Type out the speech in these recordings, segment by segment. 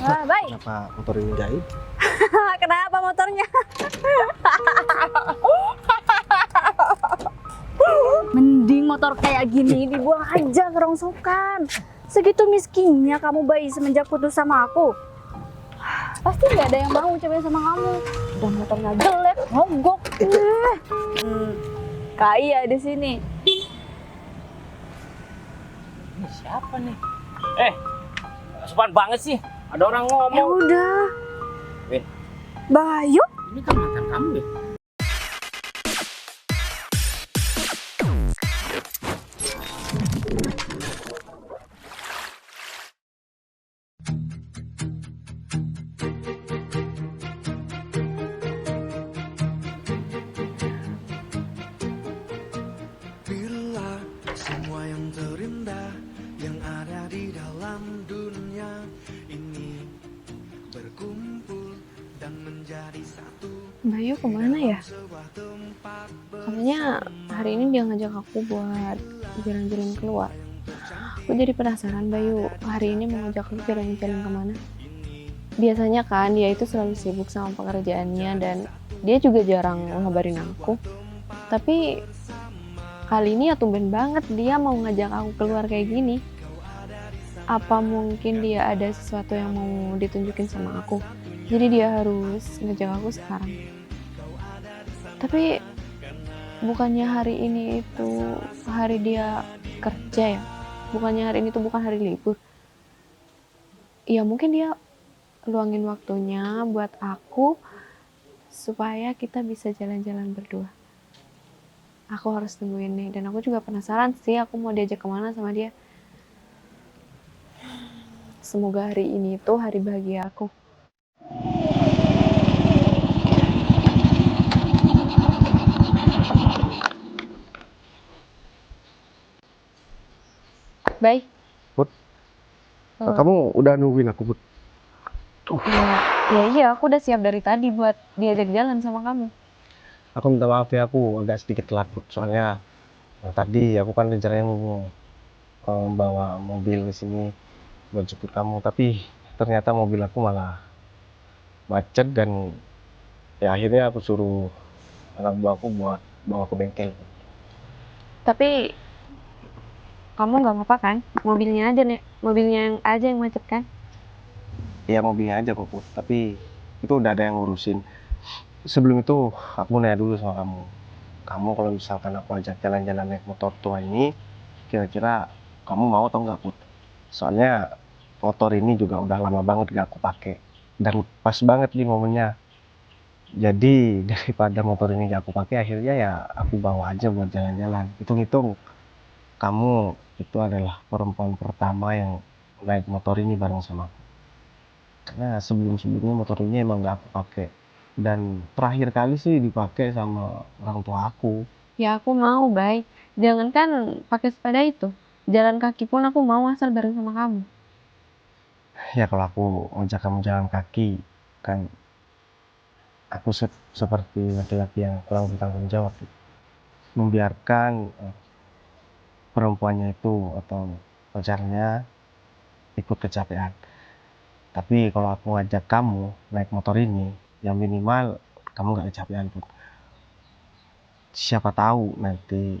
Baik. Kenapa motor ini jahit? Kenapa motornya? Mending motor kayak gini dibuang aja ke rongsokan. Segitu miskinnya kamu bayi semenjak putus sama aku. Pasti nggak ada yang mau cewek sama kamu. Dan motornya jelek, mogok. Kaya di sini. Ini siapa nih? Sopan banget sih. Ada orang Ya ngomong. udah. Win. Bayu? Ini kan mantan kamu ya? Bila semua yang terindah yang ada di dalam dunia ini berkumpul dan menjadi satu. Bayu kemana ya? Sebuah tempat Katanya hari ini dia ngajak aku buat jalan-jalan keluar. Aku jadi penasaran Bayu hari ini mau ngajak aku jalan-jalan kemana. Biasanya kan dia itu selalu sibuk sama pekerjaannya dan dia juga jarang ngabarin aku. Tapi kali ini ya tumben banget dia mau ngajak aku keluar kayak gini. Apa mungkin dia ada sesuatu yang mau ditunjukin sama aku? Jadi dia harus ngajak aku sekarang. Tapi bukannya hari ini itu hari dia kerja ya? Bukannya hari ini tuh bukan hari libur? Ya mungkin dia luangin waktunya buat aku supaya kita bisa jalan-jalan berdua. Aku harus tungguin nih, dan aku juga penasaran sih aku mau diajak kemana sama dia. Semoga hari ini tuh hari bahagia aku. Bye. Put, Oh. kamu udah nungguin aku, Put? Iya, aku udah siap dari tadi buat diajak jalan sama kamu. Aku minta maaf ya, aku agak sedikit telat, Put. Soalnya tadi aku kan rencananya mau bawa mobil ke sini buat jemput kamu, tapi ternyata mobil aku malah macet dan ya akhirnya aku suruh anak buah aku buat bawa ke bengkel. Tapi kamu nggak apa-apa kan? Mobilnya yang aja yang macet kan? Ya mobilnya aja kok, Put. Tapi itu udah ada yang ngurusin. Sebelum itu aku nanya dulu sama kamu. Kamu kalau misalkan aku ajak jalan-jalan naik motor tua ini, kira-kira kamu mau atau enggak, Put? Soalnya motor ini juga udah lama banget gak aku pakai dan pas banget nih momennya. Jadi daripada motor ini gak aku pakai, akhirnya ya aku bawa aja buat jalan-jalan. Hitung-hitung kamu itu adalah perempuan pertama yang naik motor ini bareng sama aku. Karena sebelum-sebelumnya motor ini emang gak aku pakai. Dan terakhir kali sih dipakai sama orang tua aku. Ya aku mau, Bay. Jangankan pakai sepeda itu. Jalan kaki pun aku mau asal bareng sama kamu. Ya kalau aku ngajak kamu jalan kaki, kan aku seperti laki-laki yang kurang bertanggung jawab. Membiarkan perempuannya itu atau pacarnya ikut kecapean. Tapi kalau aku ngajak kamu naik motor ini, yang minimal kamu gak kecapean, Put. Siapa tahu nanti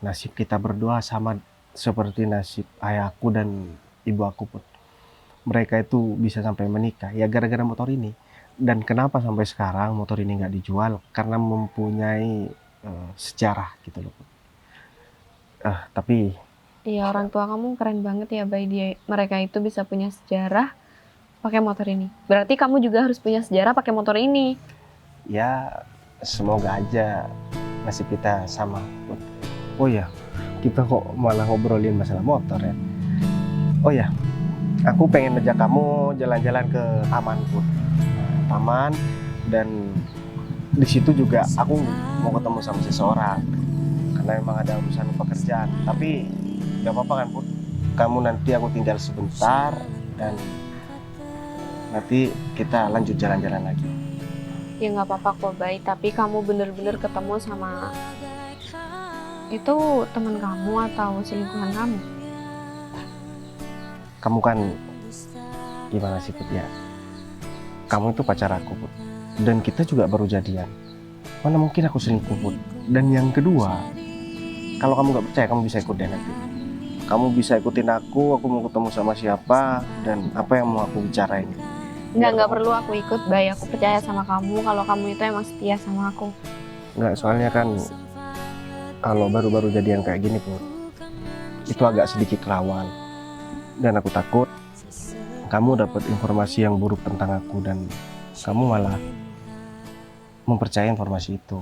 nasib kita berdua sama seperti nasib ayahku dan ibu aku, Put. Mereka itu bisa sampai menikah ya gara-gara motor ini. Dan kenapa sampai sekarang motor ini nggak dijual? Karena mempunyai sejarah gitu loh, Put. Tapi Iya, orang tua kamu keren banget ya, Bay. Mereka itu bisa punya sejarah pakai motor ini. Berarti kamu juga harus punya sejarah pakai motor ini. ya semoga aja nasib kita sama, Put. Oh ya, kita kok malah ngobrolin masalah motor ya. Oh ya, aku pengen ajak kamu jalan-jalan ke taman, Put. Taman, dan di situ juga aku mau ketemu sama seseorang karena memang ada urusan pekerjaan. Tapi nggak apa-apa kan, Put? Kamu nanti aku tinggal sebentar dan nanti kita lanjut jalan-jalan lagi. Ya nggak apa-apa kok, Bay. Tapi kamu bener-bener ketemu sama itu teman kamu atau selingkuhan kamu? Kamu kan gimana sih Put ya? Kamu itu pacar aku Put, dan kita juga baru jadian. Mana mungkin aku selingkuh Put. Dan yang kedua, kalau kamu nggak percaya kamu bisa ikut deh nanti. Kamu bisa ikutin aku mau ketemu sama siapa dan apa yang mau aku bicarain. Nggak perlu aku ikut, Bay. Aku percaya sama kamu kalau kamu itu emang setia sama aku. Nggak, soalnya kan kalau baru-baru jadian kayak gini Put, itu agak sedikit rawan. Dan aku takut kamu dapat informasi yang buruk tentang aku dan kamu malah mempercayai informasi itu.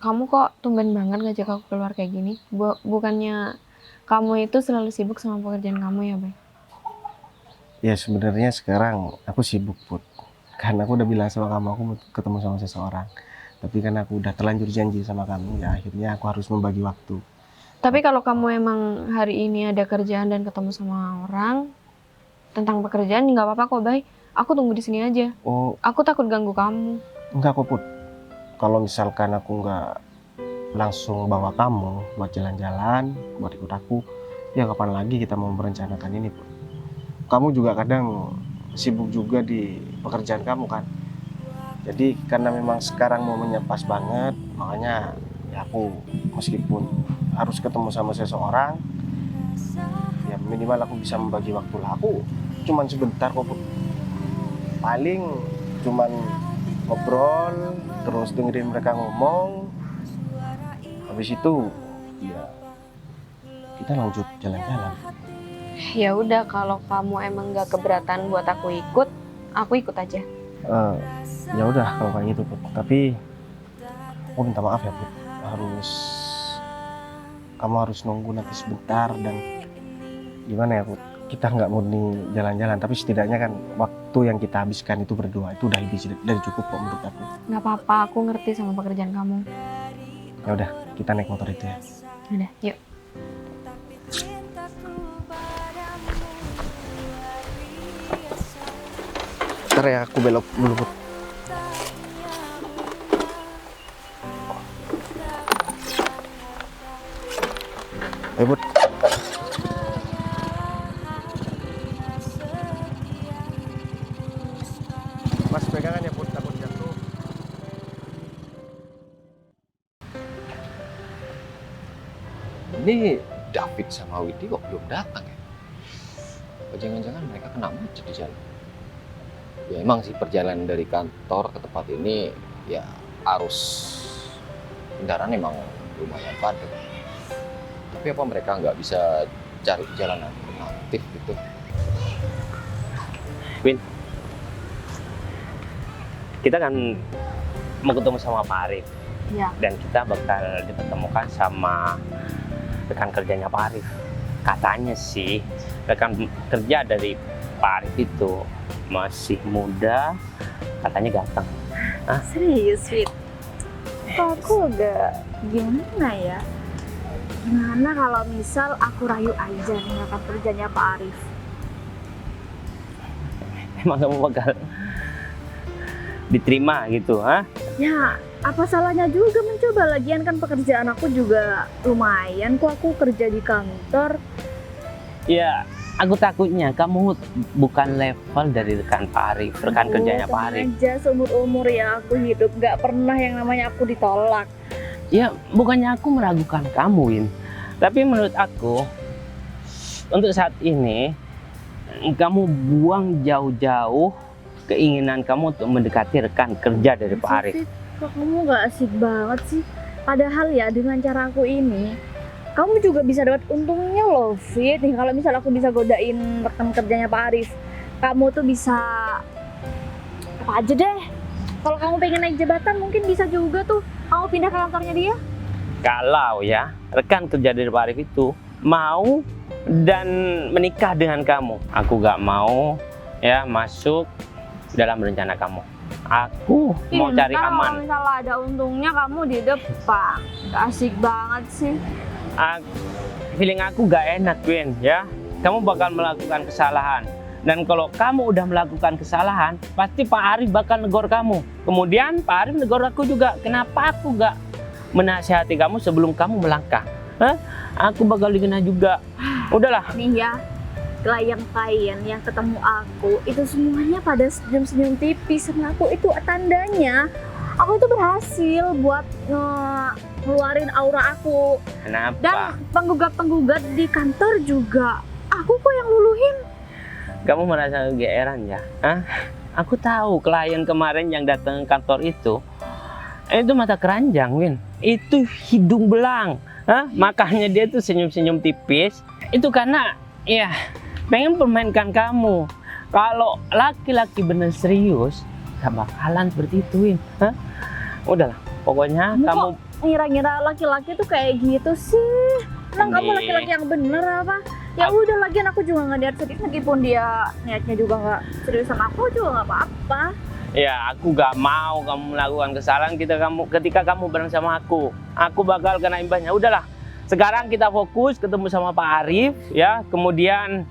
Kamu kok tumben banget ngajak aku keluar kayak gini? Bukannya kamu itu selalu sibuk sama pekerjaan kamu ya, Bay? Ya sebenarnya sekarang aku sibuk Put, karena aku udah bilang sama kamu aku mau ketemu sama seseorang. Tapi kan aku udah terlanjur janji sama kamu, ya akhirnya aku harus membagi waktu. Tapi kalau kamu emang hari ini ada kerjaan dan ketemu sama orang tentang pekerjaan, nggak apa-apa kok, Bay. Aku tunggu di sini aja. Oh, Aku takut ganggu kamu. enggak kok Put. Kalau misalkan aku nggak langsung bawa kamu buat jalan-jalan, buat ikut aku, ya kapan lagi kita mau merencanakan ini Put. Kamu juga kadang sibuk juga di pekerjaan kamu kan. Jadi karena memang sekarang momennya pas banget, makanya ya aku meskipun harus ketemu sama seseorang, ya minimal aku bisa membagi waktu lah. Aku cuman sebentar kok Put. Paling cuman ngobrol, terus dengerin mereka ngomong. Habis itu ya kita lanjut jalan-jalan. Ya udah, kalau kamu emang nggak keberatan buat aku ikut aja. Ya udah kalau kayak gitu Put. Tapi aku minta maaf ya Put. Kamu harus nunggu nanti sebentar dan gimana ya Put? Kita nggak murni jalan-jalan, tapi setidaknya kan waktu yang kita habiskan itu berdua itu udah lebih dari cukup kok menurut aku. Nggak apa-apa, aku ngerti sama pekerjaan kamu. Ya udah, kita naik motor itu ya. Udah, yuk. Ntar ya aku belok dulu Put. Ayo Put. Mas pegangan ya Put, takut jatuh. Ini David sama Widi kok belum datang ya? Apa jangan-jangan mereka kena macet di jalan? Ya emang sih perjalanan dari kantor ke tempat ini ya arus kendaraan emang lumayan padat. Tapi apa mereka nggak bisa cari jalan alternatif gitu? Win, kita kan mau ketemu sama Pak Arif. Ya. Dan kita bakal dipertemukan sama rekan kerjanya Pak Arif. Katanya sih rekan kerja dari Pak Arif itu masih muda, katanya ganteng. Serius, Fit? Kok aku agak gimana ya? Gimana kalau misal aku rayu aja nih rekan kerjanya Pak Arif? Emang kamu bakal diterima gitu, ha? Ya, apa salahnya juga mencoba, lagian kan pekerjaan aku juga lumayan kok, aku kerja di kantor. Ya, aku takutnya kamu bukan level dari rekan Pak Arif, rekan kerjanya Pak Arif. Aja seumur-umur ya aku hidup nggak pernah yang namanya aku ditolak. Ya, bukannya aku meragukan kamu, Win. Tapi menurut aku, untuk saat ini, kamu buang jauh-jauh keinginan kamu untuk mendekati rekan kerja dari Pak Arif. Fit, kok kamu nggak asik banget sih? Padahal ya dengan cara aku ini, kamu juga bisa dapat untungnya loh, Fit. Nih kalau misal aku bisa godain rekan kerjanya Pak Arif, kamu tuh bisa apa aja deh. Kalau kamu pengen naik jabatan mungkin bisa juga tuh kamu pindah ke kantornya dia. Kalau ya rekan kerja dari Pak Arif itu mau dan menikah dengan kamu, aku gak mau ya masuk dalam rencana kamu. Aku mau cari aman. Kalau misalnya ada untungnya kamu di depan, gak asik banget sih. Feeling aku gak enak, Win, ya. Kamu bakal melakukan kesalahan. Dan kalau kamu udah melakukan kesalahan, pasti Pak Arif bakal negor kamu. Kemudian Pak Arif negor aku juga. Kenapa aku gak menasihati kamu sebelum kamu melangkah? Hah? Aku bakal dikena juga. Udahlah. Nih ya, klien-klien yang ketemu aku itu semuanya pada senyum-senyum tipis sama aku, itu tandanya aku itu berhasil buat ngeluarin aura aku. Kenapa? Dan penggugat-penggugat di kantor juga aku kok yang luluhin. Kamu merasa kegeeran ya? Hah? Aku tahu klien kemarin yang datang ke kantor itu mata keranjang, Win. Itu hidung belang. Hah? Makanya dia tuh senyum-senyum tipis. Itu karena ya pengen permainkan kamu. Kalau laki-laki bener serius, gak bakalan seperti itu, Win. Hah? Udahlah, pokoknya kamu Ngira-ngira laki-laki tuh kayak gitu sih. Emang kamu Ini. laki-laki yang bener apa? Ya udah, lagian aku juga nggak niat serius, meskipun dia niatnya juga nggak serius sama aku juga nggak apa-apa. ya aku gak mau kamu melakukan kesalahan ketika kamu bareng sama aku. Aku bakal kena imbasnya. Udahlah, sekarang kita fokus ketemu sama Pak Arif ya. Kemudian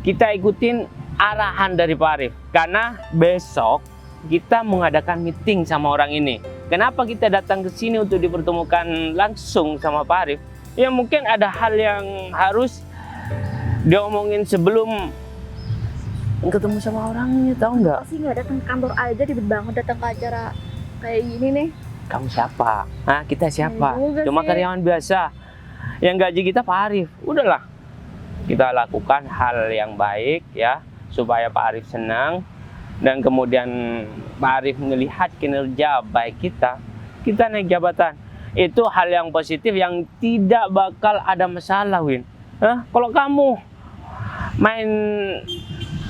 kita ikutin arahan dari Pak Arif. Karena besok kita mengadakan meeting sama orang ini. Kenapa kita datang ke sini untuk dipertemukan langsung sama Pak Arif? Ya mungkin ada hal yang harus diomongin sebelum ketemu sama orangnya, tahu nggak? Pasti nggak datang ke kantor aja, ribet banget datang ke acara kayak gini nih. Kamu siapa? Hah, kita siapa? Ya juga Cuma sih. karyawan biasa. Yang gaji kita Pak Arif. Udahlah, kita lakukan hal yang baik ya, supaya Pak Arif senang. Dan kemudian Pak Arif melihat kinerja baik kita naik jabatan. Itu hal yang positif yang tidak bakal ada masalah, Win. Hah? Kalau kamu main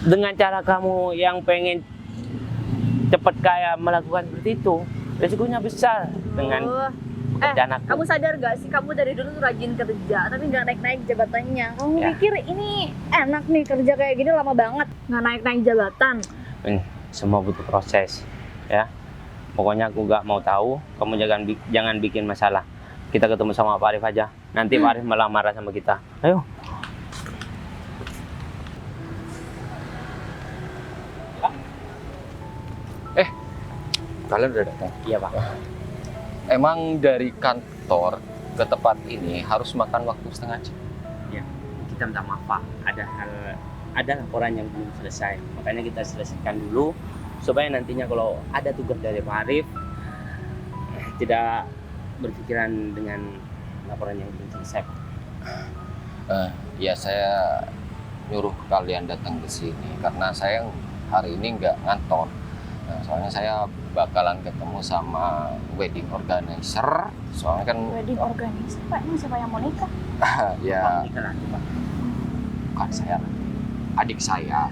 dengan cara kamu yang pengen cepat kaya melakukan seperti itu, resikonya besar dengan pekerjaan aku. Kamu sadar gak sih, kamu dari dulu tuh rajin kerja tapi nggak naik-naik jabatannya. Kamu Ya. pikir ini enak nih kerja kayak gini lama banget nggak naik-naik jabatan? Semua butuh proses ya. Pokoknya aku gak mau tahu, kamu jangan bikin masalah. Kita ketemu sama Pak Arif aja. Nanti Pak Arif malah marah sama kita. Ayo. Kalian udah datang? Iya, Pak. Emang dari kantor ke tempat ini harus makan waktu setengah jam? Kita minta maaf, Pak. Ada laporan yang belum selesai. Makanya kita selesaikan dulu supaya nantinya kalau ada tugas dari Pak Arif tidak berpikiran dengan laporan yang belum selesai, Pak. Ya saya nyuruh kalian datang ke sini karena saya hari ini nggak ngantor. Soalnya saya bakalan ketemu sama wedding organizer. Soalnya kan Wedding organizer, Pak, ini siapa yang mau nikah? ya Nikah lagi, Pak. bukan saya, adik saya.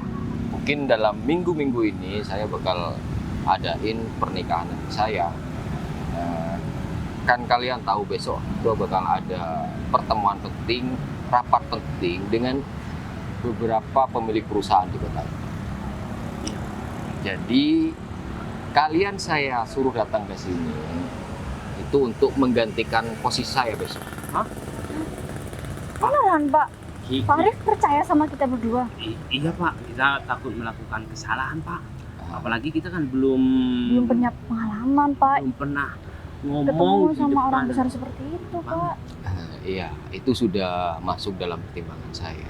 Mungkin dalam minggu-minggu ini saya bakal adain pernikahan adik saya. Kan kalian tahu besok itu bakal ada pertemuan penting, rapat penting dengan beberapa pemilik perusahaan di kota ini. Jadi kalian saya suruh datang ke sini itu untuk menggantikan posisi saya besok. Beneran, Pak? Pak Arif percaya sama kita berdua? Iya, Pak. Kita takut melakukan kesalahan, Pak. Apalagi kita kan belum Punya pengalaman, Pak. belum pernah Ketemu ngomong di sama depan. orang besar seperti itu, Pak. Iya, itu sudah masuk dalam pertimbangan saya.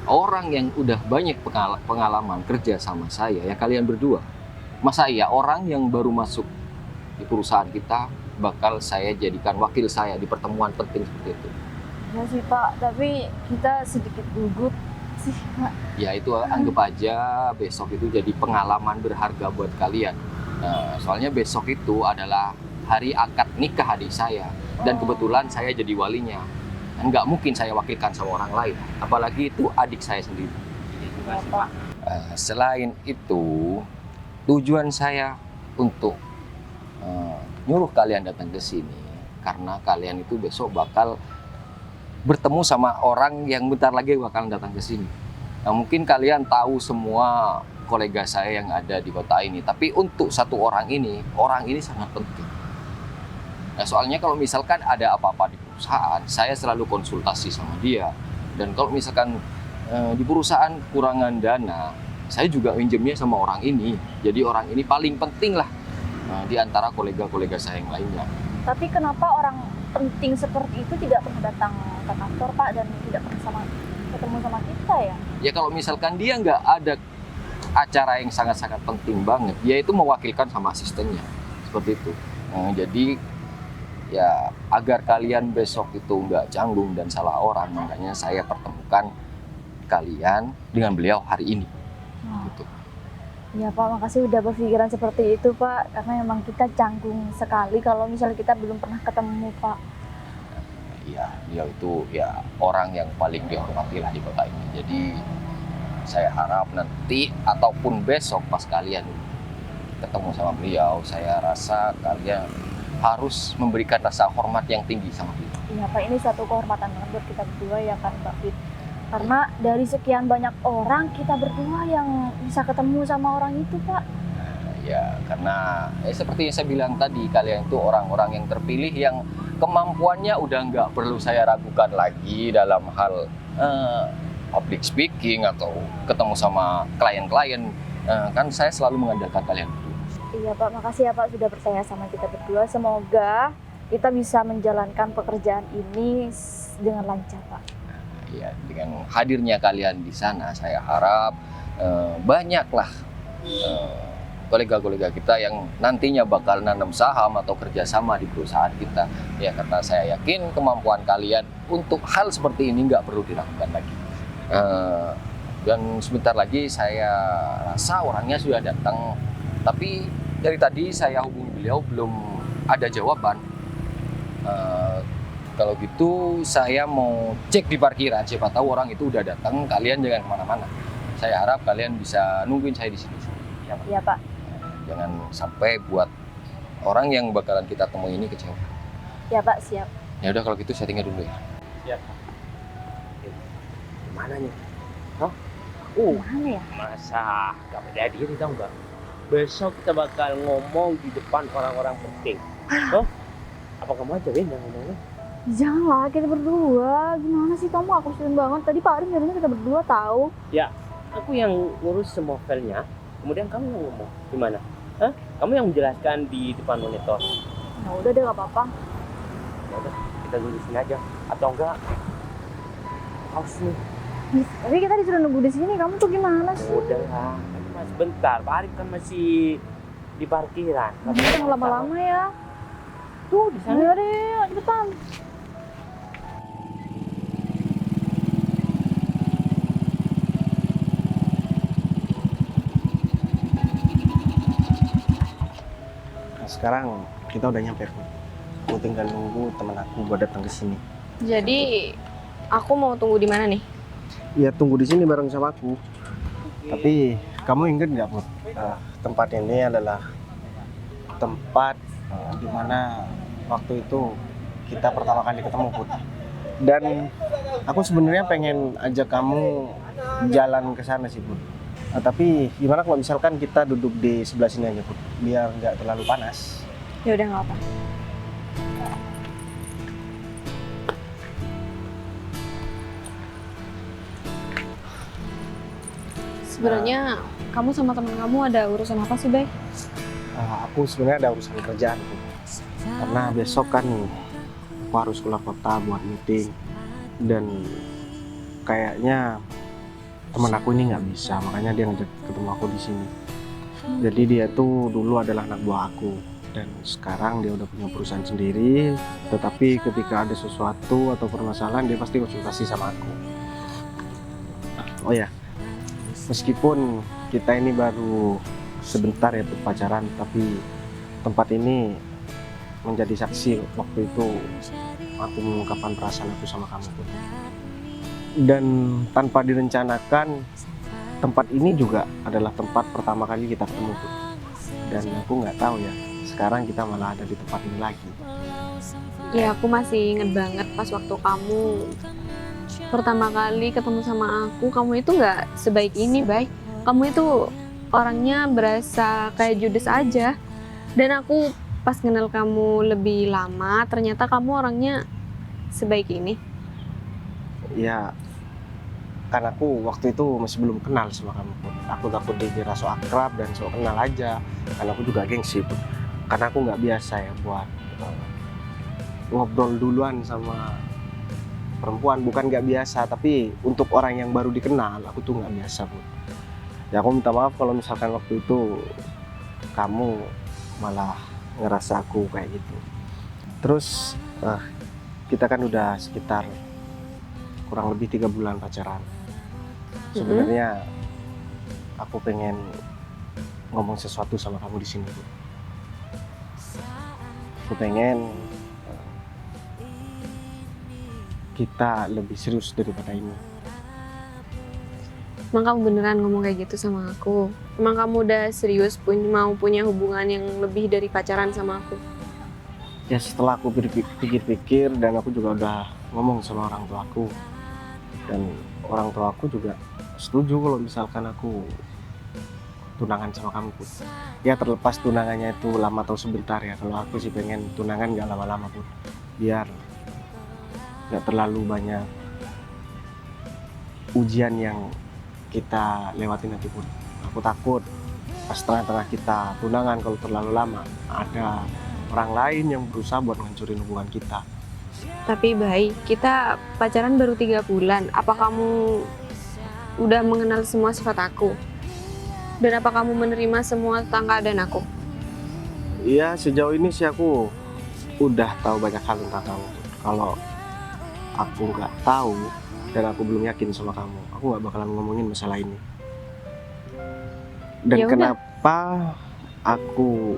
Orang yang udah banyak pengalaman kerja sama saya, ya kalian berdua. Masa iya orang yang baru masuk di perusahaan kita bakal saya jadikan wakil saya di pertemuan penting seperti itu? Ya sih, Pak, tapi kita sedikit gugup sih, Pak. Ya itu anggap aja besok itu jadi pengalaman berharga buat kalian. Soalnya besok itu adalah hari akad nikah adik saya. Dan kebetulan saya jadi walinya. Nggak mungkin saya wakilkan sama orang lain. Apalagi itu adik saya sendiri. Terima kasih, Pak. Selain itu, tujuan saya untuk nyuruh kalian datang ke sini karena kalian itu besok bakal bertemu sama orang yang bentar lagi bakalan datang ke sini. Nah, mungkin kalian tahu semua kolega saya yang ada di kota ini, tapi untuk satu orang ini sangat penting. Nah, soalnya kalau misalkan ada apa-apa di perusahaan, saya selalu konsultasi sama dia. Dan kalau misalkan di perusahaan kurangan dana, saya juga minjemnya sama orang ini. Jadi orang ini paling penting lah di antara kolega-kolega saya yang lainnya. Tapi kenapa orang penting seperti itu tidak pernah datang ke kantor, Pak, dan tidak pernah sama ketemu sama kita ya? Ya kalau misalkan dia nggak ada acara yang sangat-sangat penting banget, dia itu mewakilkan sama asistennya. Seperti itu. Nah, jadi ya agar kalian besok itu nggak canggung dan salah orang, makanya saya pertemukan kalian dengan beliau hari ini. Gitu. Ya Pak, makasih udah berpikiran seperti itu Pak. Karena memang kita canggung sekali kalau misalnya kita belum pernah ketemu Pak. Iya, beliau itu ya orang yang paling dihormati lah di kota ini. Jadi saya harap nanti ataupun besok pas kalian ketemu sama beliau, saya rasa kalian harus memberikan rasa hormat yang tinggi sama beliau. Iya Pak, ini satu kehormatan banget buat kita berdua ya kan Pak Fit. Karena dari sekian banyak orang, kita berdua yang bisa ketemu sama orang itu Pak. Ya, karena seperti yang saya bilang tadi, kalian itu orang-orang yang terpilih yang kemampuannya udah nggak perlu saya ragukan lagi dalam hal public speaking atau ketemu sama klien-klien. Kan saya selalu mengandalkan kalian. Iya Pak, makasih ya Pak sudah percaya sama kita berdua. Semoga kita bisa menjalankan pekerjaan ini dengan lancar Pak. Ya, dengan hadirnya kalian di sana, saya harap banyaklah kolega-kolega kita yang nantinya bakal nanam saham atau kerjasama di perusahaan kita. Ya, karena saya yakin kemampuan kalian untuk hal seperti ini nggak perlu dilakukan lagi. Dan sebentar lagi saya rasa orangnya sudah datang, tapi dari tadi saya hubungi beliau belum ada jawaban. Kalau gitu saya mau cek di parkiran, siapa tahu orang itu udah datang. Kalian jangan kemana-mana. Saya harap kalian bisa nungguin saya di sini. Iya Pak. Jangan sampai buat orang yang bakalan kita temui ini kecewa. Ya Pak, siap. Ya udah kalau gitu saya tinggal dulu ya. Siap. Gimana nih? Hah? Mana ya? Masa gak beda diri tau nggak? Besok kita bakal ngomong di depan orang-orang penting. Oh? Apa kamu aja Ben yang ngomongnya? Janganlah, kita berdua. Gimana sih kamu? Aku sedih banget. Tadi Pak Arin nyarinya kita berdua tahu. Ya, aku yang ngurus semua filenya. Kemudian kamu yang ngomong. Gimana? Hah? Kamu yang menjelaskan di depan monitor. Nah udah deh, gak apa-apa. Ya udah, kita dulu di sini aja. Atau enggak? Haus nih. Tapi kita disuruh nunggu di sini. Kamu tuh gimana sih? Udah lah, kan masih bentar. Pak Arif kan masih di parkiran. Jangan lama-lama ya. Tuh di sana. Ayo deh, cepetan. Sekarang kita udah nyampe Put. Aku tinggal nunggu teman aku buat datang ke sini. Jadi aku mau tunggu di mana nih? Ya tunggu di sini bareng sama aku. Tapi kamu ingat nggak Put? Tempat ini adalah tempat di mana waktu itu kita pertama kali ketemu Put. Dan aku sebenarnya pengen ajak kamu jalan ke sana sih Put. Tapi gimana kalau misalkan kita duduk di sebelah sini aja Put, biar nggak terlalu panas. Ya udah nggak apa. Sebenarnya kamu sama teman kamu ada urusan apa sih, Bay? Aku sebenarnya ada urusan kerjaan Put. Karena besok kan aku harus keluar kota buat meeting dan kayaknya teman aku ini nggak bisa, makanya dia ngajak ketemu aku di sini. Jadi dia tuh dulu adalah anak buah aku dan sekarang dia udah punya perusahaan sendiri. Tetapi ketika ada sesuatu atau permasalahan dia pasti konsultasi sama aku. Oh ya, meskipun kita ini baru sebentar ya berpacaran, tapi tempat ini menjadi saksi waktu itu aku mengungkapkan perasaan aku sama kamu Put. Dan tanpa direncanakan tempat ini juga adalah tempat pertama kali kita ketemu Put. Dan aku nggak tahu ya sekarang kita malah ada di tempat ini lagi. Ya aku masih inget banget pas waktu kamu pertama kali ketemu sama aku, kamu itu nggak sebaik ini, Bay. Kamu itu orangnya berasa kayak judes aja. Dan aku pas kenal kamu lebih lama, ternyata kamu orangnya sebaik ini. Ya, kan aku waktu itu masih belum kenal sama kamu Put. Aku takut dikira so akrab dan so kenal aja. Karena aku juga gengsi Put. Karena aku nggak biasa ya buat ngobrol duluan sama perempuan, bukan nggak biasa, tapi untuk orang yang baru dikenal aku tuh nggak biasa, Bud. Ya aku minta maaf kalau misalkan waktu itu kamu malah ngerasa aku kayak gitu. Terus kita kan udah sekitar kurang lebih 3 bulan pacaran. Sebenarnya aku pengen ngomong sesuatu sama kamu di sini, Bud. Aku pengen kita lebih serius daripada ini. Emang kamu beneran ngomong kayak gitu sama aku? Emang kamu udah serius mau punya hubungan yang lebih dari pacaran sama aku? Ya setelah aku pikir-pikir dan aku juga udah ngomong sama orang tua aku, dan orang tua aku juga setuju kalau misalkan aku tunangan sama kamu, Put. Ya terlepas tunangannya itu lama atau sebentar ya, kalau aku sih pengen tunangan gak lama-lama, Put, biar gak terlalu banyak ujian yang kita lewatin nanti, Put. Aku takut pas tengah-tengah kita tunangan kalau terlalu lama ada orang lain yang berusaha buat ngancurin hubungan kita. Tapi baik, kita pacaran baru 3 bulan. Apa kamu udah mengenal semua sifat aku? Dan apa kamu menerima semua tentang keadaan aku? Iya, sejauh ini sih aku udah tahu banyak hal tentang kamu. Kalau aku nggak tahu dan aku belum yakin sama kamu, aku nggak bakalan ngomongin masalah ini. Dan Ya udah. kenapa aku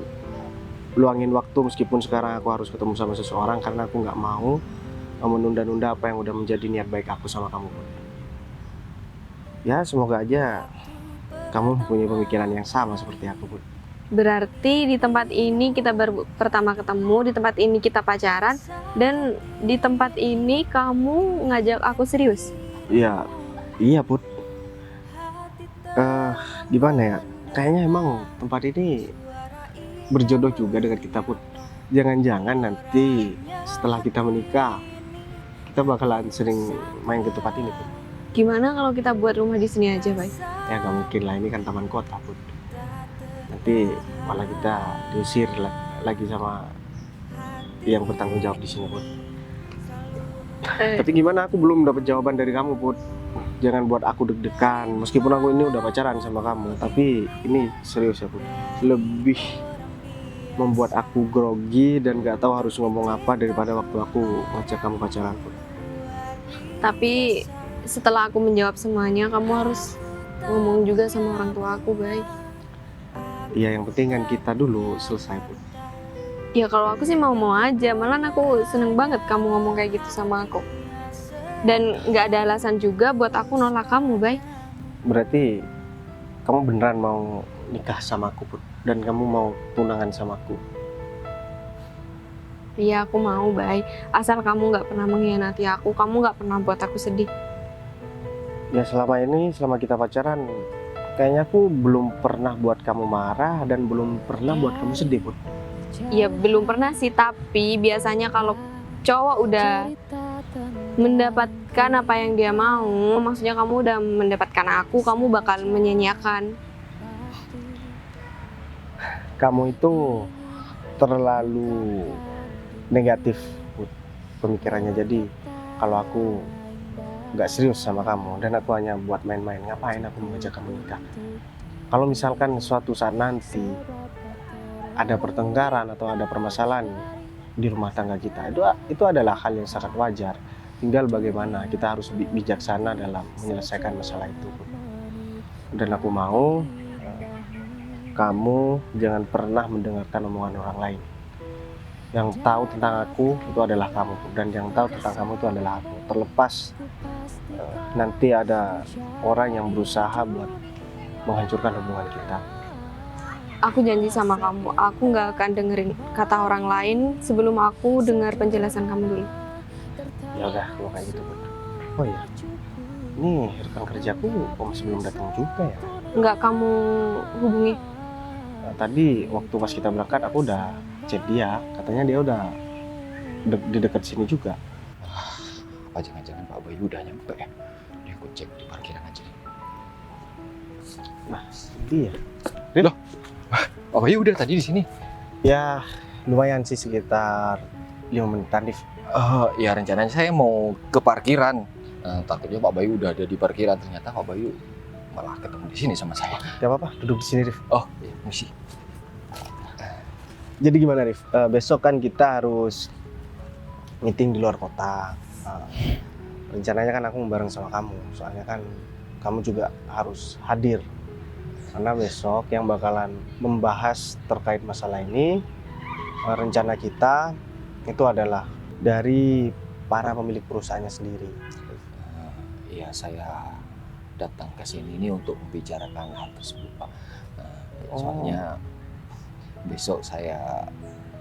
luangin waktu meskipun sekarang aku harus ketemu sama seseorang, karena aku nggak mau menunda-nunda apa yang udah menjadi niat baik aku sama kamu. Ya semoga aja kamu punya pemikiran yang sama seperti aku, Bud. Berarti di tempat ini kita baru pertama ketemu, di tempat ini kita pacaran, dan di tempat ini kamu ngajak aku serius. Iya, iya, Put. Gimana ya? Kayaknya emang tempat ini berjodoh juga dengan kita, Put. Jangan-jangan nanti setelah kita menikah, kita bakalan sering main ke tempat ini, Put. Gimana kalau kita buat rumah di sini aja, Bay? Ya nggak mungkin lah, ini kan taman kota, Put. Nanti malah kita diusir lagi sama yang bertanggung jawab di sini, Put. Tapi gimana, aku belum dapat jawaban dari kamu, Put. Jangan buat aku deg-degan. Meskipun aku ini udah pacaran sama kamu, tapi ini serius ya, Put. Lebih membuat aku grogi dan gak tahu harus ngomong apa daripada waktu aku ngajak kamu pacaran, Put. Tapi setelah aku menjawab semuanya, kamu harus ngomong juga sama orang tua aku, Bay. Iya, yang penting kan kita dulu selesai, Put. Ya kalau aku sih mau-mau aja, malah aku seneng banget kamu ngomong kayak gitu sama aku. Dan nggak ada alasan juga buat aku nolak kamu, Bay. Berarti kamu beneran mau nikah sama aku, Put? Dan kamu mau tunangan sama aku? Iya, aku mau, Bay. Asal kamu nggak pernah mengkhianati aku, kamu nggak pernah buat aku sedih. Ya selama ini, selama kita pacaran, kayaknya aku belum pernah buat kamu marah dan belum pernah buat kamu sedih, Put. Ya belum pernah sih, tapi biasanya kalau cowok udah mendapatkan apa yang dia mau, maksudnya kamu udah mendapatkan aku, kamu bakal menyanyiakan. Kamu itu terlalu negatif, Put, pemikirannya. Jadi kalau aku nggak serius sama kamu dan aku hanya buat main-main, ngapain aku mengajak kamu nikah? Kalau misalkan suatu saat nanti ada pertengkaran atau ada permasalahan di rumah tangga kita, itu adalah hal yang sangat wajar. Tinggal bagaimana kita harus bijaksana dalam menyelesaikan masalah itu, Put. Dan aku mau kamu jangan pernah mendengarkan omongan orang lain. Yang tahu tentang aku itu adalah kamu, Put. Dan yang tahu tentang kamu itu adalah aku. Terlepas nanti ada orang yang berusaha buat menghancurkan hubungan kita. Aku janji sama kamu, aku nggak akan dengerin kata orang lain sebelum aku dengar penjelasan kamu dulu. Ya udah, kalau kayak gitu, Put. Oh iya, ini rekan kerjaku kok masih belum datang juga ya? Nggak kamu hubungi? Nah, tadi waktu pas kita berangkat aku udah chat dia, katanya dia udah di dekat sini juga. Apa jangan-jangan Pak Bayu udah nyampe ya? Ini aku cek di parkiran aja. Nah, dia. Pak Bayu udah tadi di sini. Ya lumayan sih, sekitar 5 menitan, Div. Ya rencananya saya mau ke parkiran. Takutnya Pak Bayu udah ada di parkiran, ternyata Pak Bayu malah ketemu di sini sama saya. Gak apa-apa, duduk di sini, Rif. Oh, iya, misi. Jadi gimana, Rif? Besok kan kita harus meeting di luar kota. Rencananya kan aku bareng sama kamu, soalnya kan kamu juga harus hadir. Karena besok yang bakalan membahas terkait masalah ini, rencana kita itu adalah dari para pemilik perusahaannya sendiri. Iya, saya datang ke sini ini untuk membicarakan hal tersebut, Pak. Soalnya besok saya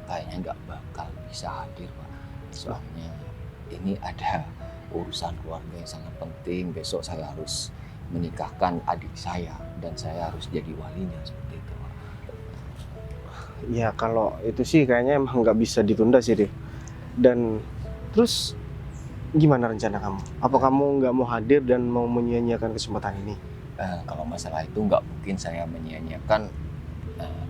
kayaknya nggak bakal bisa hadir, Pak. Soalnya ini ada urusan keluarga yang sangat penting. Besok saya harus menikahkan adik saya dan saya harus jadi walinya seperti itu, Pak. Ya kalau itu sih kayaknya emang nggak bisa ditunda sih, Rif. Dan terus gimana rencana kamu? Apa kamu nggak mau hadir dan mau menyia-nyiakan kesempatan ini? Kalau masalah itu nggak mungkin saya menyia-nyiakan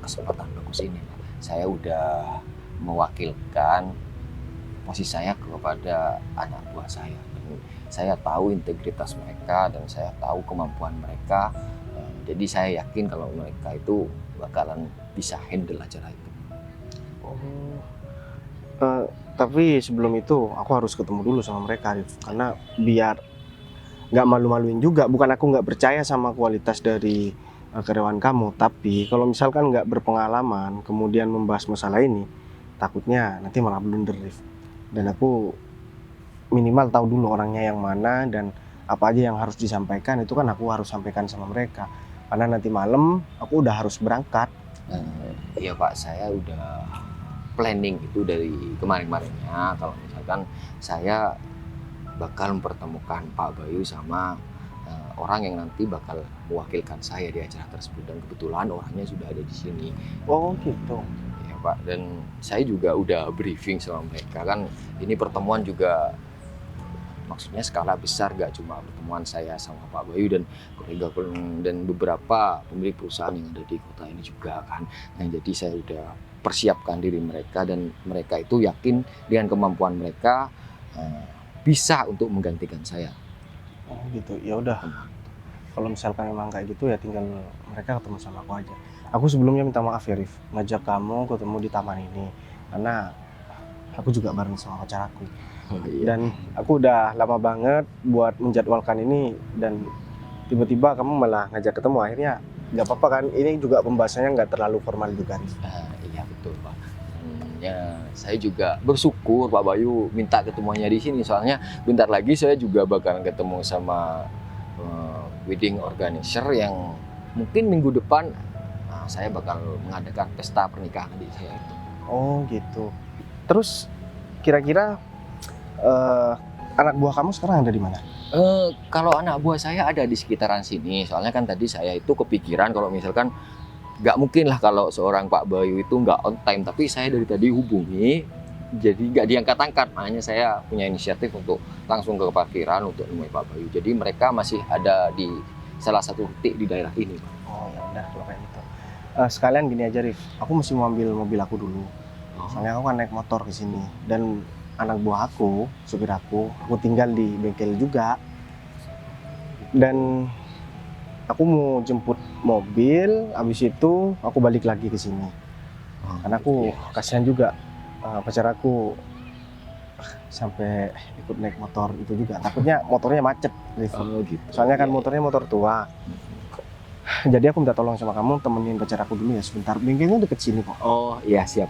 kesempatan bagus ini, Pak. Saya udah mewakilkan posisi saya kepada anak buah saya. Dan saya tahu integritas mereka dan saya tahu kemampuan mereka. Jadi saya yakin kalau mereka itu bakalan bisa handle acara itu. Tapi sebelum itu aku harus ketemu dulu sama mereka, Rif. Karena biar nggak malu-maluin juga. Bukan aku nggak percaya sama kualitas dari karyawan kamu, tapi kalau misalkan nggak berpengalaman kemudian membahas masalah ini, takutnya nanti malah blunder, Rif. Dan aku minimal tahu dulu orangnya yang mana dan apa aja yang harus disampaikan, itu kan aku harus sampaikan sama mereka. Karena nanti malam aku udah harus berangkat. Iya, Pak, saya udah planning itu dari kemarin-kemarinnya. Kalau misalkan saya bakal mempertemukan Pak Bayu sama orang yang nanti bakal mewakilkan saya di acara tersebut, dan kebetulan orangnya sudah ada di sini. Oh gitu. Ya, Pak, dan saya juga udah briefing sama mereka. Kan ini pertemuan juga maksudnya skala besar, gak cuma pertemuan saya sama Pak Bayu dan kolega dan beberapa pemilik perusahaan yang ada di kota ini juga kan. Nah, jadi saya udah persiapkan diri mereka dan mereka itu yakin dengan kemampuan mereka bisa untuk menggantikan saya. Oh gitu. Ya udah. Kalau misalkan memang kayak gitu ya tinggal mereka ketemu sama aku aja. Aku sebelumnya minta maaf ya, Rif, ngajak kamu ketemu di taman ini karena aku juga bareng sama pacar aku. Dan aku udah lama banget buat menjadwalkan ini dan tiba-tiba kamu malah ngajak ketemu. Akhirnya nggak apa-apa kan, ini juga pembahasannya nggak terlalu formal juga, Rif. Iya betul, Pak. Ya, saya juga bersyukur Pak Bayu minta ketemuannya di sini, soalnya bentar lagi saya juga bakalan ketemu sama wedding organizer yang mungkin minggu depan saya bakal mengadakan pesta pernikahan di saya itu. Oh gitu. Terus kira-kira anak buah kamu sekarang ada di mana? Kalau anak buah saya ada di sekitaran sini, soalnya kan tadi saya itu kepikiran kalau misalkan nggak mungkin lah kalau seorang Pak Bayu itu nggak on time, tapi saya dari tadi hubungi, jadi nggak diangkat-angkat. Makanya saya punya inisiatif untuk langsung ke parkiran untuk menemui Pak Bayu. Jadi mereka masih ada di salah satu titik di daerah ini, Pak. Oh ya udah kalau kayak gitu. Sekalian gini aja, Rif, aku mesti mau ambil mobil aku dulu. Soalnya aku kan naik motor ke sini dan anak buah aku, supir aku tinggal di bengkel juga. Dan aku mau jemput mobil, habis itu aku balik lagi ke sini. Karena aku kasihan juga pacar aku sampai ikut naik motor itu juga. Takutnya motornya macet, Rif. Gitu. Soalnya kan motornya motor tua. Jadi aku minta tolong sama kamu temenin pacar aku dulu ya sebentar. Bengkelnya deket sini kok. Oh iya, siap.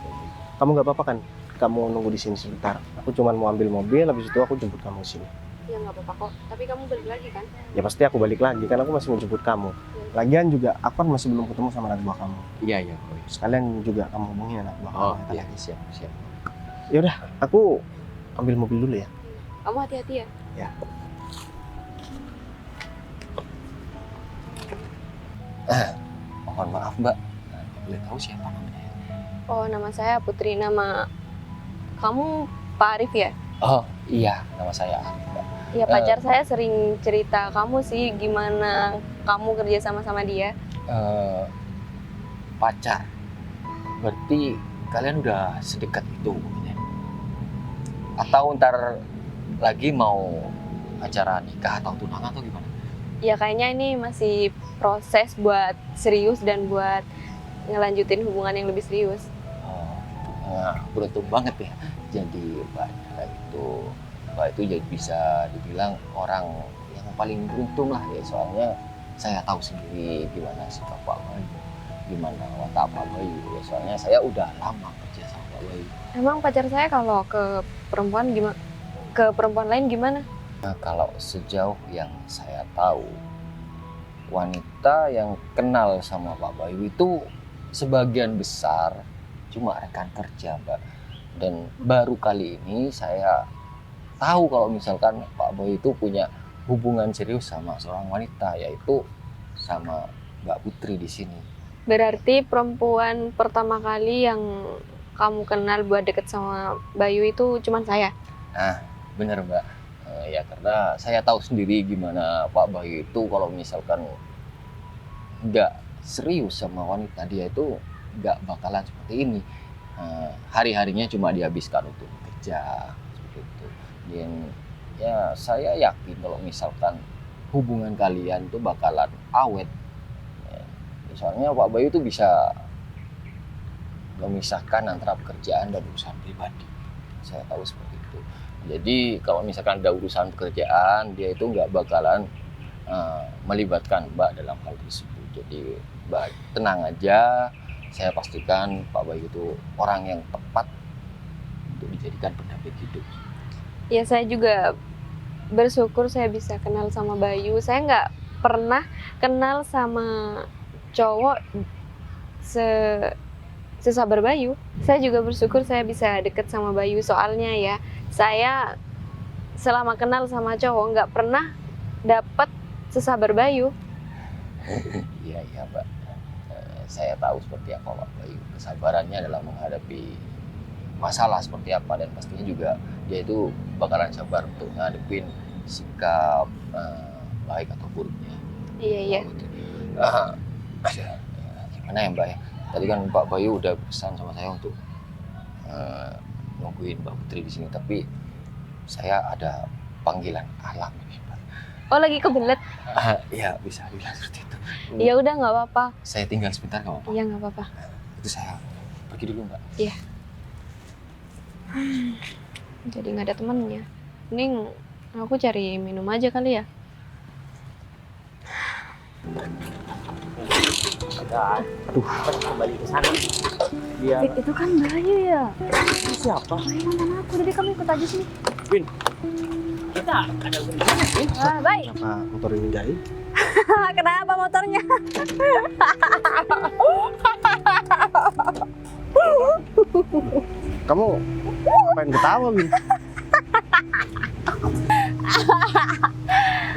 Kamu nggak apa-apa kan? Kamu nunggu di sini sebentar. Aku cuma mau ambil mobil, habis itu aku jemput kamu sini. Ya nggak apa-apa kok. Tapi kamu balik lagi kan? Ya pasti aku balik lagi, kan aku masih mau jemput kamu. Lagian juga aku kan masih belum ketemu sama anak buah kamu. Iya, iya. Sekalian juga kamu hubungin anak buah kamu. Iya, siap. Ya udah, aku ambil mobil dulu ya. Kamu hati-hati ya. Ya. Mohon maaf, Mbak. Boleh tahu siapa namanya? Oh, nama saya Putri. Nama kamu Pak Arif ya? Oh iya, nama saya Arif, Mbak. Iya, pacar saya sering cerita kamu sih, gimana kamu kerja sama dia. Pacar. Berarti kalian udah sedekat itu mungkin ya? Atau ntar lagi mau acara nikah atau tunangan atau gimana? Ya kayaknya ini masih proses buat serius dan buat ngelanjutin hubungan yang lebih serius. Oh, nah, beruntung banget ya. Jadi Mbak itu jadi bisa dibilang orang yang paling beruntung lah ya. Soalnya saya tahu sendiri gimana sikap Pak Bayu, gimana watak Pak Bayu ya. Soalnya saya udah lama kerja sama Pak Bayu. Emang pacar saya kalau ke perempuan gimana? Ke perempuan lain gimana? Nah, kalau sejauh yang saya tahu, wanita yang kenal sama Pak Bayu itu sebagian besar cuma rekan kerja, Mbak. Dan baru kali ini saya tahu kalau misalkan Pak Bayu itu punya hubungan serius sama seorang wanita, yaitu sama Mbak Putri di sini. Berarti perempuan pertama kali yang kamu kenal buat deket sama Bayu itu cuman saya? Nah, bener Mbak. Ya karena saya tahu sendiri gimana Pak Bayu itu kalau misalkan nggak serius sama wanita, dia itu nggak bakalan seperti ini. Hari-harinya cuma dihabiskan untuk kerja seperti itu. Dan ya saya yakin kalau misalkan hubungan kalian tuh bakalan awet. Soalnya Pak Bayu itu bisa memisahkan antara pekerjaan dan urusan pribadi. Saya tahu seperti itu. Jadi kalau misalkan ada urusan pekerjaan, dia itu nggak bakalan melibatkan Mbak dalam hal tersebut. Jadi Mbak tenang aja, saya pastikan Pak Bayu itu orang yang tepat untuk dijadikan pendamping hidup. Ya saya juga bersyukur saya bisa kenal sama Bayu. Saya nggak pernah kenal sama cowok sesabar Bayu. Saya juga bersyukur saya bisa deket sama Bayu. Soalnya ya, saya selama kenal sama cowok nggak pernah dapet sesabar Bayu. Iya Mbak. Saya tahu seperti apa Pak Bayu. Kesabarannya dalam menghadapi masalah seperti apa, dan pastinya juga dia itu bakalan sabar untuk ngadepin sikap baik atau buruknya. Iya. Gimana ya Mbak ya? Tadi kan Pak Bayu udah pesan sama saya untuk nungguin Mbak Putri di sini, tapi saya ada panggilan alam ini Mbak. Oh lagi kebelet? Iya bisa bilang seperti itu. Ya udah nggak apa-apa. Saya tinggal sebentar nggak apa-apa? Iya nggak apa-apa. Itu saya pergi dulu Mbak. Iya. Jadi nggak ada temennya. Mending aku cari minum aja kali ya. Aduh, kembali ke sana. Dia Itu kan Bayu ya. siapa? Bayu mantan aku, jadi kamu ikut aja sini. Win, kita ada urusan. Baik. Kenapa motor ini jahit? Kenapa motornya? Kamu ngapain ketawa, Win?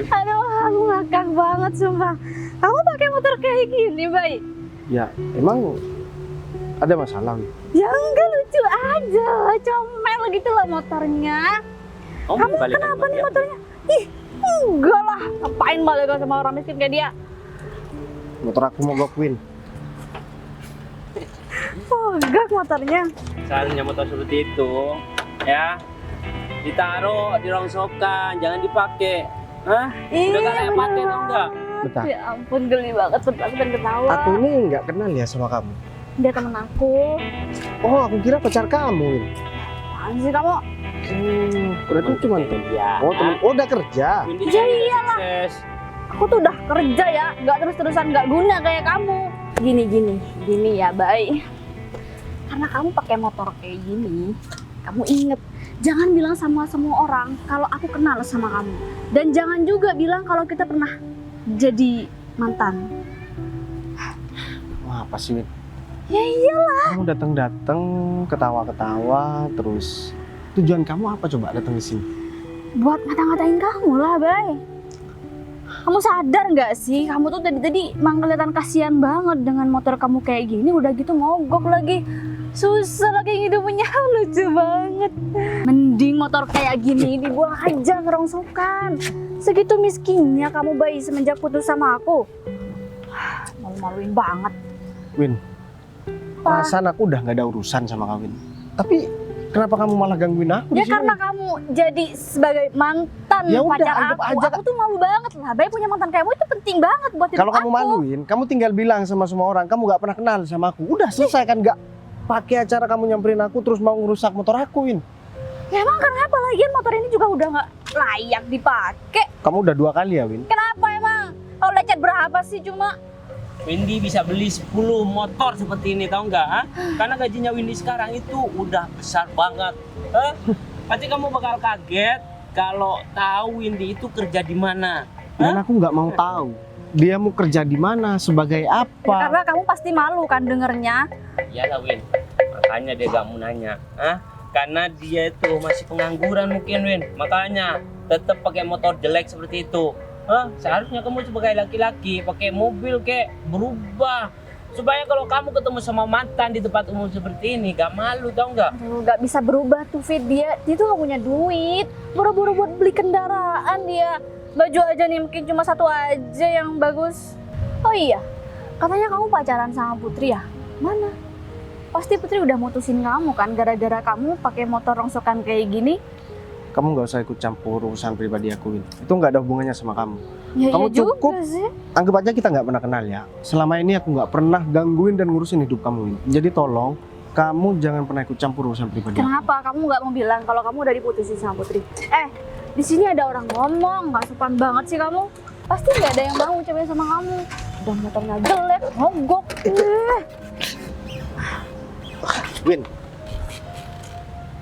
Aduh, aku ngakak banget sumpah. Kamu pakai motor kayak gini, Bay? Ya, emang ada masalah, Win? Ya enggak, lucu aja. Comel gitu loh motornya. Kamu kenapa nih motornya? Ih, enggak lah. Ngapain balikan sama orang miskin kayak dia? Motor aku mogok, Win. Mogok motornya. Seharusnya motor seperti itu, ya ditaruh di rongsokan, jangan dipakai. Hah? Udah gak layak pakai atau enggak? Bentar. Ya ampun, geli banget. Aku pengen ketawa. Aku ini nggak kenal ya sama kamu. Dia temen aku. Oh, aku kira pacar kamu, Win. Apaan sih kamu? Berarti cuma Iya. Oh, temen. Oh, udah kerja. Ya iyalah. Aku tuh udah kerja ya, nggak terus-terusan nggak guna kayak kamu. Gini ya, Bay. Karena kamu pakai motor kayak gini, kamu inget, jangan bilang sama semua orang kalau aku kenal sama kamu. Dan jangan juga bilang kalau kita pernah jadi mantan. Wah, apa sih, Win? Ya iyalah. Kamu datang-datang, ketawa-ketawa, terus tujuan kamu apa coba datang ke sini? Buat ngata-ngatain kamu lah, Bay. Kamu sadar nggak sih, kamu tuh tadi emang kelihatan kasihan banget dengan motor kamu kayak gini, udah gitu mogok lagi. Susah lagi hidupnya, lucu banget. Mending motor kayak gini dibuang aja ke rongsokan. Segitu miskinnya kamu, Bay, semenjak putus sama aku. Malu-maluin banget. Win, perasaan aku udah nggak ada urusan sama kamu, Win. Tapi Kenapa kamu malah gangguin aku? Ya di sini? karena kamu jadi sebagai mantan Ya udah, pacar anggap aku. aja. Aku tuh malu banget lah. Bayi punya mantan kamu itu penting banget buat hidup Kalau kamu aku. maluin, kamu tinggal bilang sama semua orang kamu nggak pernah kenal sama aku. Udah selesai kan, nggak pakai acara kamu nyamperin aku terus mau ngerusak motor aku, Win. Ya emang kenapa lagian motor ini juga udah nggak layak dipakai. Kamu udah 2 kali ya, Win. Kenapa emang? Kalau lecet berapa sih cuma? Windy bisa beli 10 motor seperti ini, tahu nggak? Ha? Karena gajinya Windy sekarang itu udah besar banget. Pasti kamu bakal kaget kalau tahu Windy itu kerja di mana. Dan aku nggak mau tahu dia mau kerja di mana, sebagai Ya, apa. karena kamu pasti malu kan dengernya. Iyalah Win, makanya dia gak mau nanya. Karena dia itu masih pengangguran mungkin Win, makanya tetap pakai motor jelek seperti itu. Seharusnya kamu sebagai laki-laki pakai mobil kayak berubah supaya kalau kamu ketemu sama mantan di tempat umum seperti ini gak malu, tau nggak? Aduh, gak bisa berubah tuh Fit, dia tuh gak punya duit. Buru-buru buat beli kendaraan dia. Baju aja nih mungkin cuma satu aja yang bagus. Oh iya, katanya kamu pacaran sama Putri ya? Mana? Pasti Putri udah mutusin kamu kan gara-gara kamu pakai motor rongsokan kayak gini. Kamu nggak usah ikut campur urusan pribadi aku, Win. Itu nggak ada hubungannya sama kamu. Ya, Kamu iya cukup. juga sih. Anggap aja kita nggak pernah kenal ya. Selama ini aku nggak pernah gangguin dan ngurusin hidup kamu, Win. Jadi tolong kamu jangan pernah ikut campur urusan pribadi aku. Kenapa kamu nggak mau bilang kalau kamu udah diputusin sama Putri? Di sini ada orang ngomong, nggak sopan banget sih kamu. Pasti nggak ada yang mau cewek sama kamu. Udah motornya jelek, mogok. Win,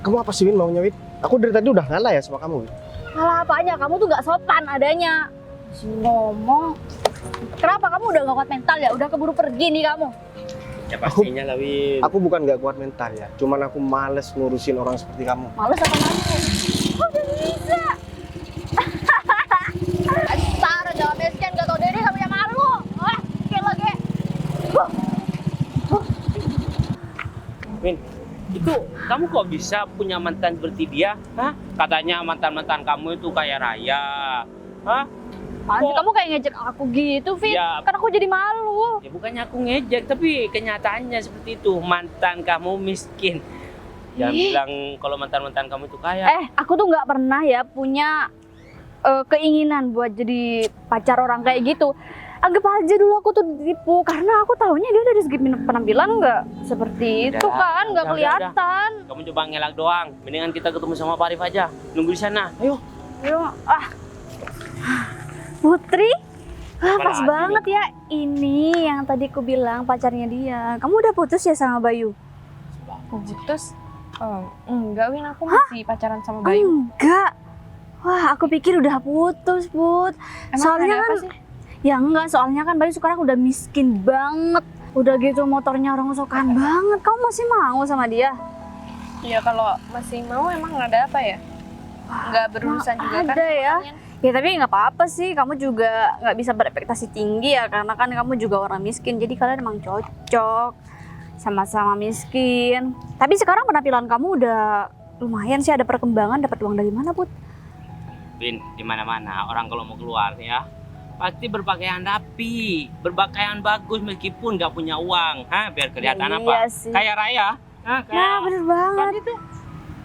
kamu apa sih, Win, maunya, Win? Aku dari tadi udah ngalah ya sama kamu, Win. Malah apanya, kamu tuh nggak sopan adanya. Si ngomong. Kenapa kamu udah nggak kuat mental ya? Udah keburu pergi nih kamu. Ya pastinya lah Win. Aku bukan nggak kuat mental ya, cuman aku males ngurusin orang seperti kamu. Males apa kamu? Kok udah bisa? Dasar jangan miskin, gak tau diri, gak punya malu. Kayak lagi. Win, itu kamu kok bisa punya mantan seperti dia? Katanya mantan-mantan kamu itu kaya raya. Apaan sih, kamu kayak ngejek aku gitu, Fit? Ya. Kan aku jadi malu. Ya bukannya aku ngejek, tapi kenyataannya seperti itu. Mantan kamu miskin. Jangan bilang kalau mantan-mantan kamu itu kaya. Aku tuh nggak pernah ya punya keinginan buat jadi pacar orang kayak gitu. Anggap aja dulu aku tuh ditipu karena aku tahunya dia dari segi penampilan nggak seperti itu kan, nggak kelihatan. Kamu coba ngelak doang. Mendingan kita ketemu sama Pak Arif aja. Nunggu di sana. Ayo. Putri, pas Apalagi banget ya. Ini yang tadi aku bilang pacarnya dia. Kamu udah putus ya sama Bayu? Putus? Enggak, Win, aku masih pacaran sama Bayu. Enggak. Wah, aku pikir udah putus, Put. Emang Soalnya ada apa kan sih? ya enggak, soalnya kan Bayu sekarang udah miskin banget. Udah gitu motornya rongsokan banget. Kamu masih mau sama dia? Ya kalau masih mau emang ada apa ya? Nggak berurusan juga kan? ada ya. kalian? Ya tapi nggak apa-apa sih, kamu juga nggak bisa berekspektasi tinggi ya, karena kan kamu juga orang miskin, jadi kalian emang cocok, sama-sama miskin. Tapi sekarang penampilan kamu udah lumayan sih, ada perkembangan, dapat uang dari mana, Put? Win, di mana-mana orang kalau mau keluar ya pasti berpakaian rapi, berpakaian bagus meskipun nggak punya uang, biar kelihatan Iya apa? sih. Kaya raya. Ya bener banget. itu.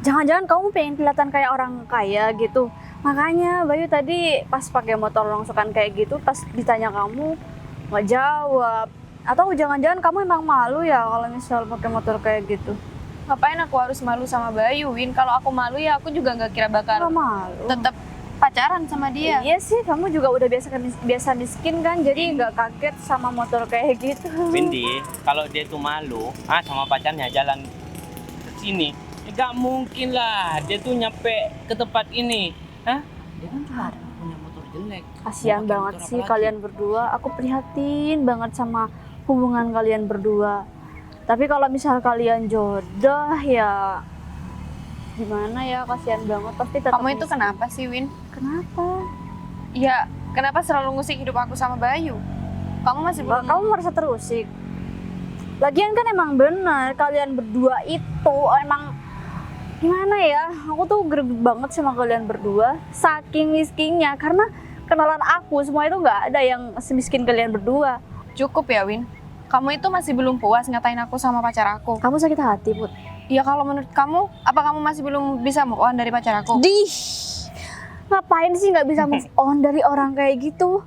Jangan-jangan kamu pengen kelihatan kayak orang kaya gitu. Makanya Bayu tadi pas pakai motor rongsokan kayak gitu, pas ditanya kamu nggak jawab. Atau jangan-jangan kamu emang malu ya kalau misal pakai motor kayak gitu? Ngapain aku harus malu sama Bayu, Win? Kalau aku malu ya aku juga nggak kira Nggak bakal malu. tetap pacaran sama dia. Iya sih, kamu juga udah biasa miskin kan, jadi nggak kaget sama motor kayak gitu. Windy, kalau dia tuh malu, sama pacarnya jalan ke sini, ya nggak mungkin lah dia tuh nyampe ke tempat ini. Dia kan cuma punya motor jelek. Kasihan Mau pakai banget motor sih apa lagi? kalian berdua. Aku prihatin banget sama hubungan kalian berdua. Tapi kalau misal kalian jodoh ya gimana ya, kasihan banget pasti tetap. Kamu itu miskin. kenapa sih, Win? Kenapa? Ya, kenapa selalu ngusik hidup aku sama Bayu? Kamu masih belum... Kamu merasa terusik. Lagian kan emang benar kalian berdua itu emang gimana ya? Aku tuh greget banget sama kalian berdua. Saking miskinnya, karena kenalan aku semua itu nggak ada yang semiskin kalian berdua. Cukup ya, Win? Kamu itu masih belum puas ngatain aku sama pacar aku? Kamu sakit hati, Put. Ya kalau menurut kamu, apa kamu masih belum bisa move on dari pacar aku? Dih, ngapain sih nggak bisa move on dari orang kayak gitu?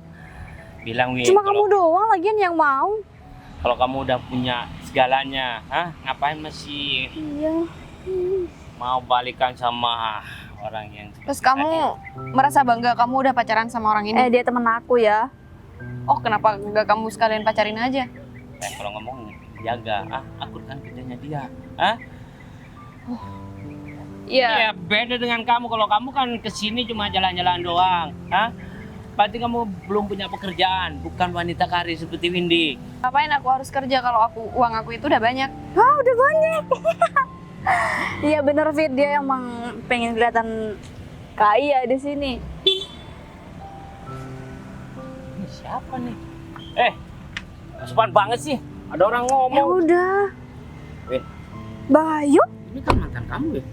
Bilang Win, Cuma kamu doang lagian yang mau. kalau kamu udah punya segalanya, ngapain masih Iya. mau balikan sama orang yang Terus kamu merasa bangga kamu udah pacaran sama orang ini? Dia temen aku ya. Oh, kenapa nggak kamu sekalian pacarin aja? kalau ngomong jaga, aku kan kerjanya dia. Iya. Ya beda dengan kamu, kalau kamu kan kesini cuma jalan-jalan doang. Berarti kamu belum punya pekerjaan, bukan wanita karir seperti Windy. Ngapain aku harus kerja kalau uang aku itu udah banyak? Wah, udah banyak. Iya bener Fit, dia emang pengen kelihatan kaya di sini. Ini siapa nih? Sopan banget sih. Ada orang Ya ngomong. udah. Win, Bayu? ini kan mantan kamu ya?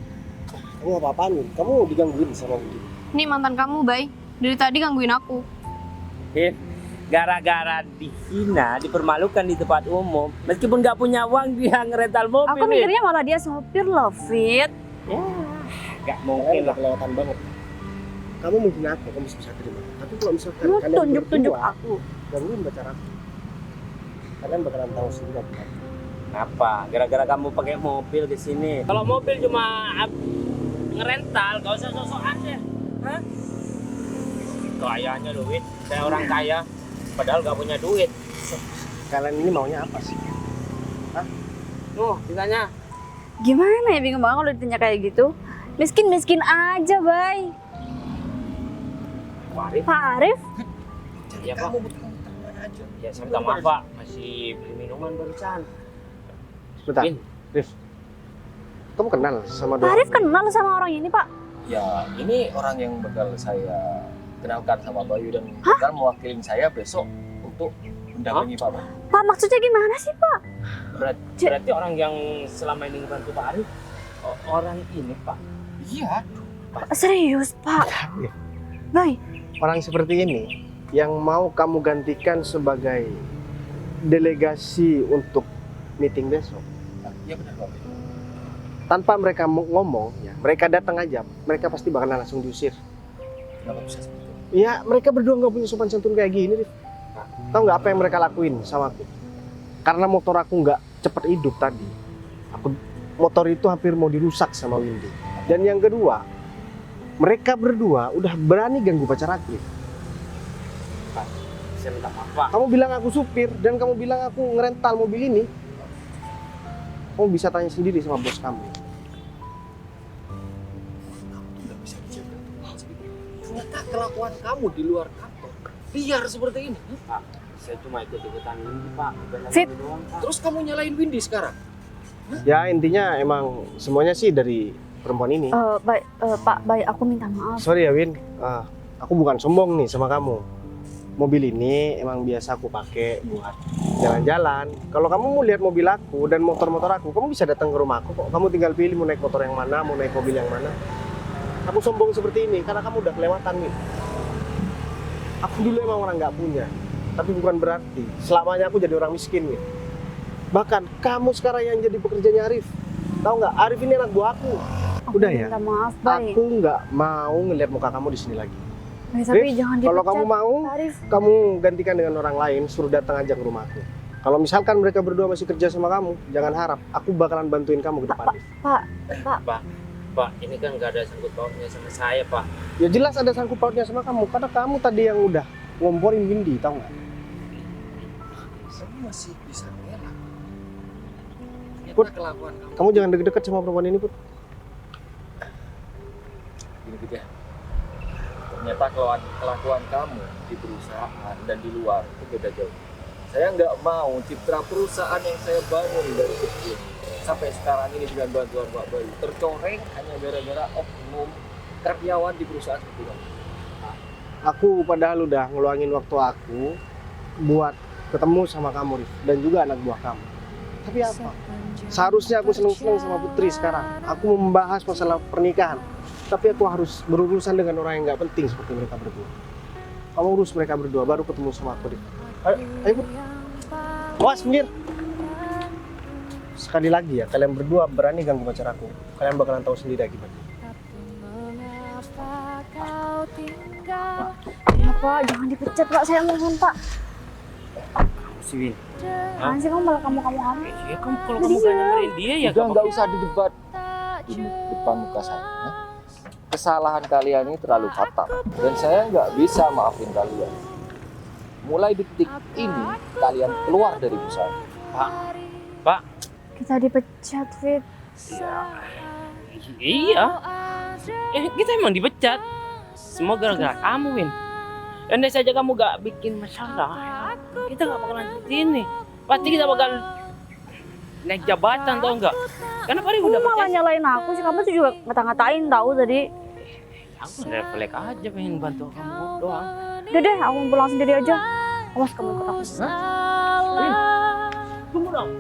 Kamu apa-apaan, Win? Kamu digangguin sama Windy. Ini mantan kamu, Bay. Dari tadi gangguin aku. Win, gara-gara dihina, dipermalukan di tempat umum, meskipun nggak punya uang dia ngerental mobil. Aku Win. mikirnya malah dia sopir loh Fit. Ya, nggak Kalian mungkin udah lah. kelewatan banget. Kamu mungkin aku, kamu bisa terima. Tapi kalau misalkan Lu kalian tunjuk-tunjuk berdua aku. gangguin pacar aku, kalian bakalan tahu sendiri apa. Apa? Gara-gara kamu pakai mobil ke sini. Kalau mobil cuma ngerental, gak usah sok-sokan deh. Kayanya duit, saya orang kaya, padahal gak punya duit. Kalian ini maunya apa sih? Ditanya. Gimana ya, bingung banget kalau ditanya kayak gitu. Miskin-miskin aja, Bay. Warif, Pak Arif? ya Pak. Ya saya minta maaf Pak, masih beli minuman barusan. Bentar, Win. Rif. Kamu kenal sama Pak Arif kenal sama orang ini, Pak? Ya, ini orang yang bakal saya kenalkan sama Bayu dan bakal mewakilin saya besok untuk mendampingi Pak Bayu. Pak, maksudnya gimana sih, Pak? Berarti orang yang selama ini ngebantu Pak Arif, orang ini Pak. Iya. Serius, Pak? Bay, Orang seperti ini yang mau kamu gantikan sebagai delegasi untuk meeting besok. Iya benar Pak Bayu. Tanpa mereka ngomong, ya, mereka datang aja, mereka pasti bakalan langsung diusir. Kenapa bisa seperti itu? Ya, mereka berdua nggak punya sopan santun kayak gini, Rif. Tahu nggak apa yang mereka lakuin sama aku? Karena motor aku nggak cepet hidup tadi. Motor itu hampir mau dirusak sama Windy. Dan yang kedua, mereka berdua udah berani ganggu pacar aku. Rif. Saya minta maaf Pak. Kamu bilang aku supir dan kamu bilang aku ngerental mobil ini. Kamu bisa tanya sendiri sama bos kamu. Nggak bisa dijaga. Ternyata kelakuan kamu di luar kantor liar seperti ini. Pak, saya cuma ikut-ikutan ini Pak. Bukan Fit. ini doang, Pak. Terus kamu nyalain Windy sekarang? Ya intinya emang semuanya sih dari perempuan ini. Pak, Bay, aku minta maaf. Sorry ya Win, aku bukan sombong nih sama kamu. Mobil ini emang biasa aku pakai buat jalan-jalan. Kalau kamu mau lihat mobil aku dan motor-motor aku, kamu bisa datang ke rumah aku kok. Kamu tinggal pilih mau naik motor yang mana, mau naik mobil yang mana. Aku sombong seperti ini karena kamu udah kelewatan nih. Aku dulu emang orang nggak punya, tapi bukan berarti selamanya aku jadi orang miskin nih. Bahkan kamu sekarang yang jadi pekerjanya Arif. Tahu nggak? Arif ini anak buah aku. Udah ya. Minta maaf, Bay. Aku nggak mau ngeliat muka kamu di sini lagi. Bay, tapi Rif, jangan kalau dipecat, kamu mau, Pak Arif. kamu gantikan dengan orang lain, suruh datang aja ke rumahku. Kalau misalkan mereka berdua masih kerja sama kamu, jangan harap aku bakalan bantuin kamu ke depan. Rif. Pak, ini kan nggak ada sangkut pautnya sama saya Pak. Ya jelas ada sangkut pautnya sama kamu, karena kamu tadi yang udah ngomporin Windy, tahu nggak? Saya masih bisa ngelak. Put. Ternyata kelakuan kamu. Kamu jangan deket-deket sama perempuan ini, Put. Gini gitu ya. Ternyata kelakuan kamu di perusahaan dan di luar itu beda jauh. Saya nggak mau citra perusahaan yang saya bangun dari kecil sampai sekarang ini dengan bantuan Pak Bayu tercoreng hanya gara-gara oknum karyawan di perusahaan seperti itu. Aku padahal udah ngeluangin waktu aku buat ketemu sama kamu, Rif, dan juga anak buah kamu. Tapi apa? Seharusnya aku seneng-seneng sama Putri sekarang. Aku mau membahas masalah pernikahan. Tapi aku harus berurusan dengan orang yang nggak penting seperti mereka berdua. Kamu urus mereka berdua, baru ketemu sama aku, Rif. Ayo, Put. Awas, minggir. sekali lagi ya kalian berdua berani ganggu pacar aku, kalian bakalan tahu sendiri akibatnya. Ya Pak, jangan dipecat Pak, saya mohon Pak. Si Win. Jangan sih kamu malah kamu. Ya kamu kalau kamu gak nyamperin dia ya Udah nggak usah didebat di depan muka saya. Nah, kesalahan kalian ini terlalu fatal dan saya nggak bisa maafin kalian. Mulai detik ini kalian keluar dari perusahaan. Pak. Kita dipecat, Fit. Iya. Kita emang dipecat. Semua gara-gara kamu, Win. Andai saja kamu gak bikin masalah, kita gak bakalan seperti ini. Pasti kita bakal naik jabatan, tau nggak? Karena Pari udah Kamu malah percaya. nyalain aku sih, kamu tuh juga ngata-ngatain tahu tadi. Aku refleks aja pengen bantu kamu doang. Udah deh, aku mau pulang sendiri aja. Awas kamu ikut aku. Tunggu dong.